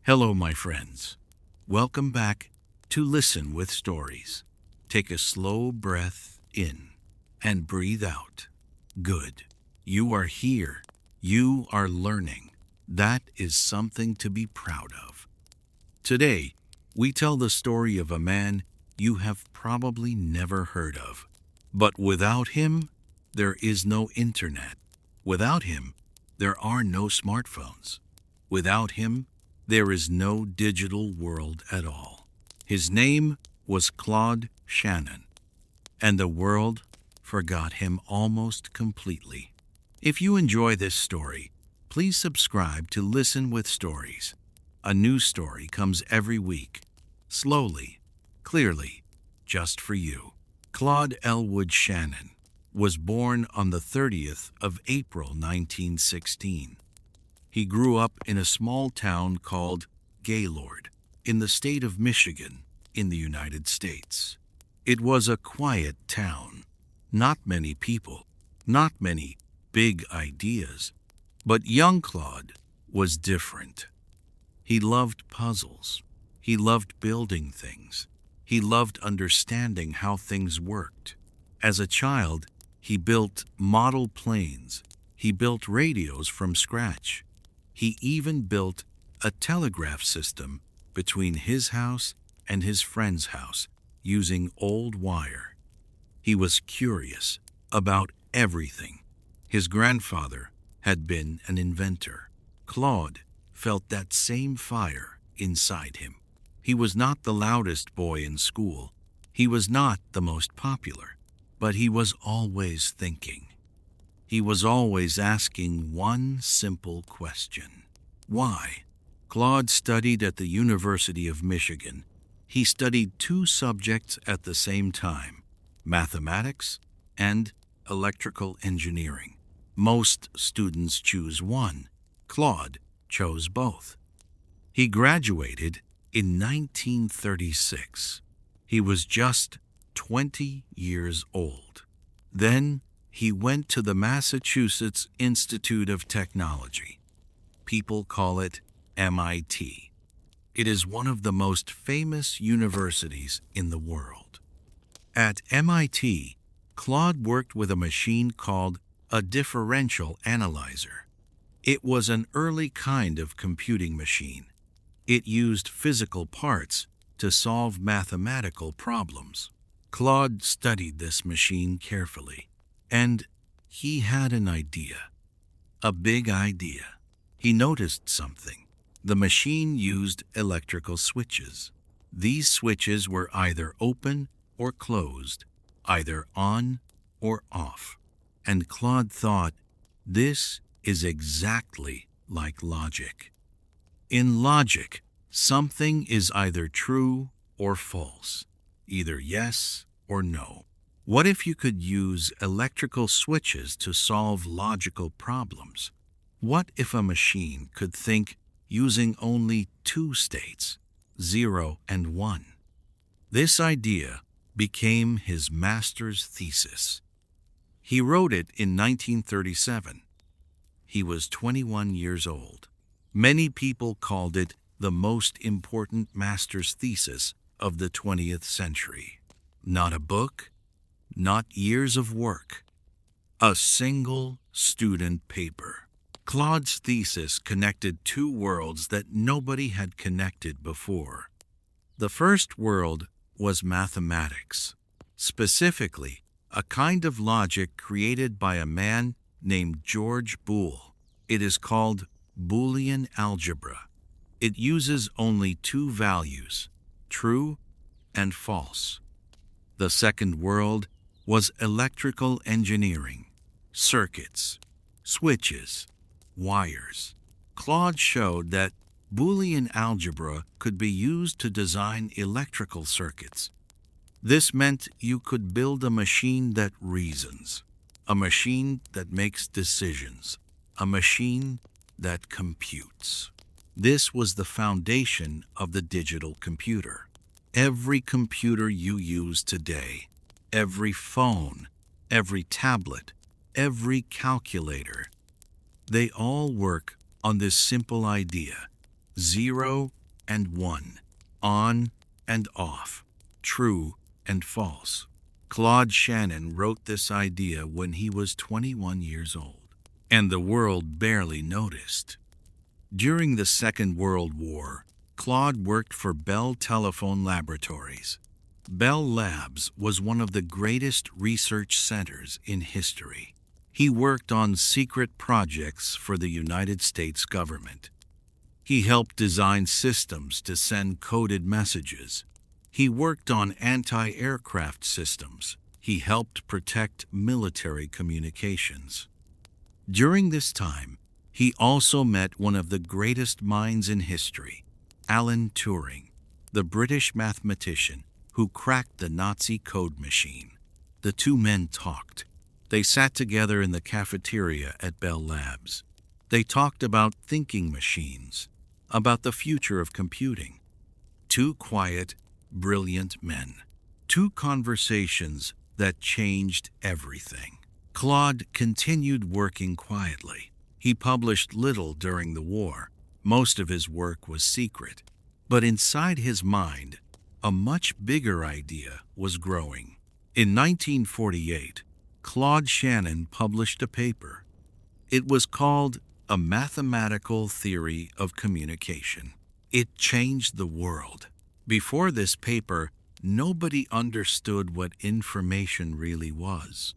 Hello, my friends. Welcome back to Listen with Stories. Take a slow breath in and breathe out. Good. You are here. You are learning. That is something to be proud of. Today, we tell the story of a man you have probably never heard of. But without him, there is no internet. Without him, there are no smartphones. Without him, there is no digital world at all. His name was Claude Shannon, and the world forgot him almost completely. If you enjoy this story, please subscribe to Listen with Stories. A new story comes every week, slowly, clearly, just for you. Claude Elwood Shannon was born on the 30th of April 1916. He grew up in a small town called Gaylord in the state of Michigan in the United States. It was a quiet town. Not many people, not many big ideas. But young Claude was different. He loved puzzles. He loved building things. He loved understanding how things worked. As a child, he built model planes. He built radios from scratch. He even built a telegraph system between his house and his friend's house using old wire. He was curious about everything. His grandfather had been an inventor. Claude felt that same fire inside him. He was not the loudest boy in school. He was not the most popular, but he was always thinking. He was always asking one simple question. Why? Claude studied at the University of Michigan. He studied two subjects at the same time, mathematics and electrical engineering. Most students choose one. Claude chose both. He graduated in 1936. He was just 20 years old. Then he went to the Massachusetts Institute of Technology. People call it MIT. It is one of the most famous universities in the world. At MIT, Claude worked with a machine called a differential analyzer. It was an early kind of computing machine. It used physical parts to solve mathematical problems. Claude studied this machine carefully. And he had an idea, a big idea. He noticed something. The machine used electrical switches. These switches were either open or closed, either on or off. And Claude thought, this is exactly like logic. In logic, something is either true or false, either yes or no. What if you could use electrical switches to solve logical problems? What if a machine could think using only two states, 0 and 1? This idea became his master's thesis. He wrote it in 1937. He was 21 years old. Many people called it the most important master's thesis of the 20th century. Not a book, not years of work, a single student paper. Claude's thesis connected two worlds that nobody had connected before. The first world was mathematics, specifically a kind of logic created by a man named George Boole. It is called Boolean algebra. It uses only two values, true and false. The second world was electrical engineering, circuits, switches, wires. Claude showed that Boolean algebra could be used to design electrical circuits. This meant you could build a machine that reasons, a machine that makes decisions, a machine that computes. This was the foundation of the digital computer. Every computer you use today, every phone, every tablet, every calculator, they all work on this simple idea. 0 and 1, on and off, true and false. Claude Shannon wrote this idea when he was 21 years old, and the world barely noticed. During the Second World War, Claude worked for Bell Telephone Laboratories. Bell Labs was one of the greatest research centers in history. He worked on secret projects for the United States government. He helped design systems to send coded messages. He worked on anti-aircraft systems. He helped protect military communications. During this time, he also met one of the greatest minds in history, Alan Turing, the British mathematician who cracked the Nazi code machine. The two men talked. They sat together in the cafeteria at Bell Labs. They talked about thinking machines, about the future of computing. Two quiet, brilliant men. Two conversations that changed everything. Claude continued working quietly. He published little during the war. Most of his work was secret. But inside his mind, a much bigger idea was growing. In 1948, Claude Shannon published a paper. It was called A Mathematical Theory of Communication. It changed the world. Before this paper, nobody understood what information really was.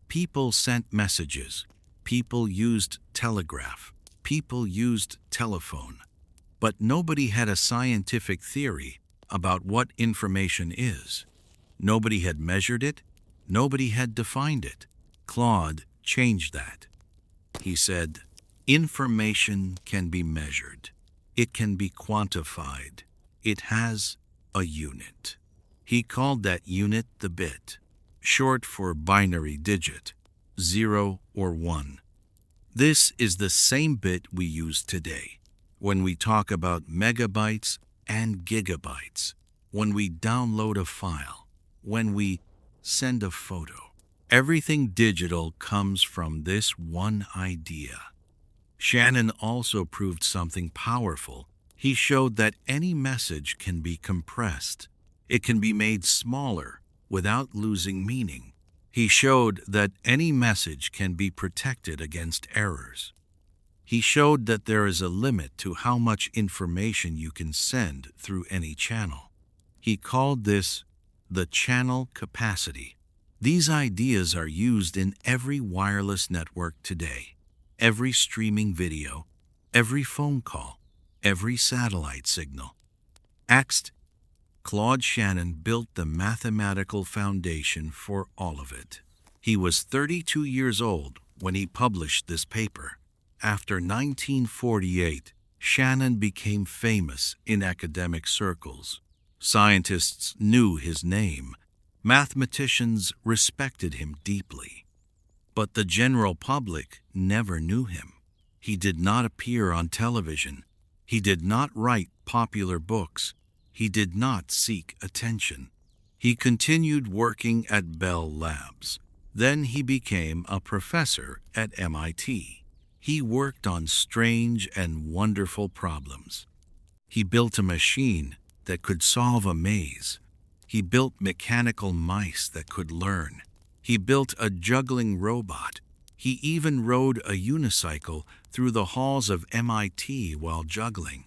People sent messages. People used telegraph. People used telephone. But nobody had a scientific theory about what information is. Nobody had measured it. Nobody had defined it. Claude changed that. He said, information can be measured. It can be quantified. It has a unit. He called that unit the bit, short for binary digit, 0 or 1. This is the same bit we use today when we talk about megabytes and gigabytes, when we download a file, when we send a photo. Everything digital comes from this one idea. Shannon also proved something powerful. He showed that any message can be compressed. It can be made smaller without losing meaning. He showed that any message can be protected against errors. He showed that there is a limit to how much information you can send through any channel. He called this the channel capacity. These ideas are used in every wireless network today, every streaming video, every phone call, every satellite signal. Next, Claude Shannon built the mathematical foundation for all of it. He was 32 years old when he published this paper. After 1948, Shannon became famous in academic circles. Scientists knew his name. Mathematicians respected him deeply. But the general public never knew him. He did not appear on television. He did not write popular books. He did not seek attention. He continued working at Bell Labs. Then he became a professor at MIT. He worked on strange and wonderful problems. He built a machine that could solve a maze. He built mechanical mice that could learn. He built a juggling robot. He even rode a unicycle through the halls of MIT while juggling.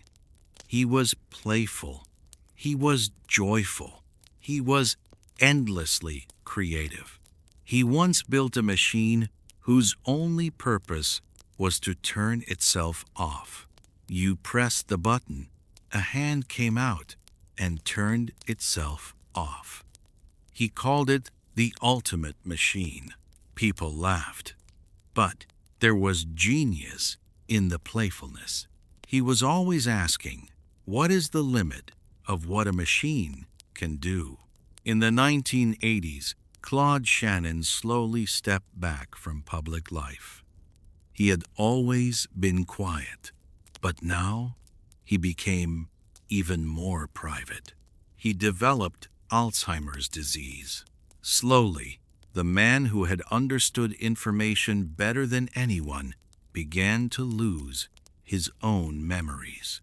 He was playful. He was joyful. He was endlessly creative. He once built a machine whose only purpose was to turn itself off. You pressed the button, a hand came out and turned itself off. He called it the ultimate machine. People laughed. But there was genius in the playfulness. He was always asking, what is the limit of what a machine can do? In the 1980s, Claude Shannon slowly stepped back from public life. He had always been quiet, but now he became even more private. He developed Alzheimer's disease. Slowly, the man who had understood information better than anyone began to lose his own memories.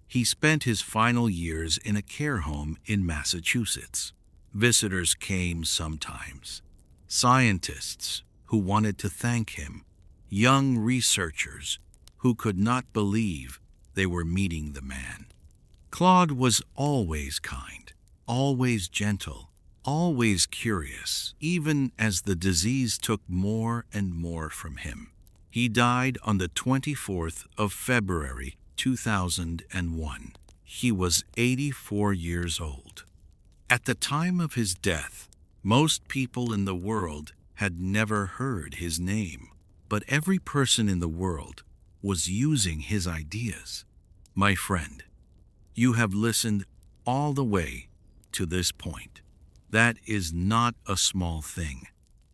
He spent his final years in a care home in Massachusetts. Visitors came sometimes. Scientists who wanted to thank him. Young researchers who could not believe they were meeting the man. Claude was always kind, always gentle, always curious, even as the disease took more and more from him. He died on the 24th of February, 2001. He was 84 years old. At the time of his death, most people in the world had never heard his name, but every person in the world was using his ideas. My friend, you have listened all the way to this point. That is not a small thing.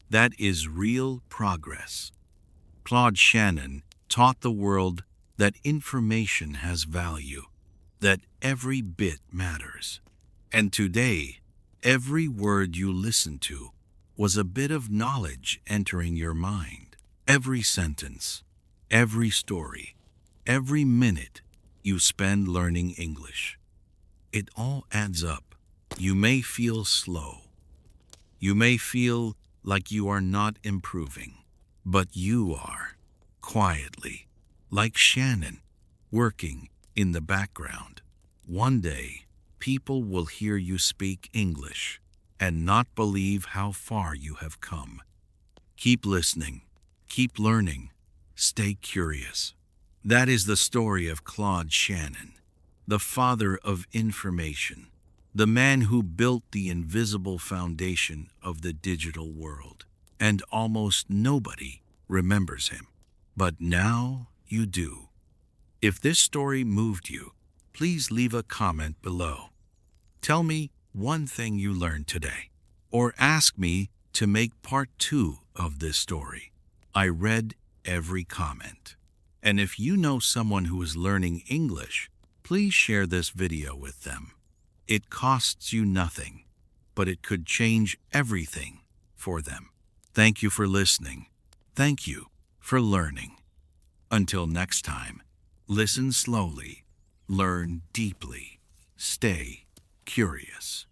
That is real progress. Claude Shannon taught the world that information has value, that every bit matters. And today, every word you listen to was a bit of knowledge entering your mind. Every sentence, every story, every minute you spend learning English. It all adds up. You may feel slow. You may feel like you are not improving, but you are, quietly, like Shannon, working in the background. One day, people will hear you speak English and not believe how far you have come. Keep listening, keep learning, stay curious. That is the story of Claude Shannon, the father of information, the man who built the invisible foundation of the digital world. And almost nobody remembers him. But now you do. If this story moved you, please leave a comment below. Tell me one thing you learned today, or ask me to make part 2 of this story. I read every comment. And if you know someone who is learning English, please share this video with them. It costs you nothing, but it could change everything for them. Thank you for listening. Thank you for learning. Until next time, listen slowly, learn deeply, stay curious.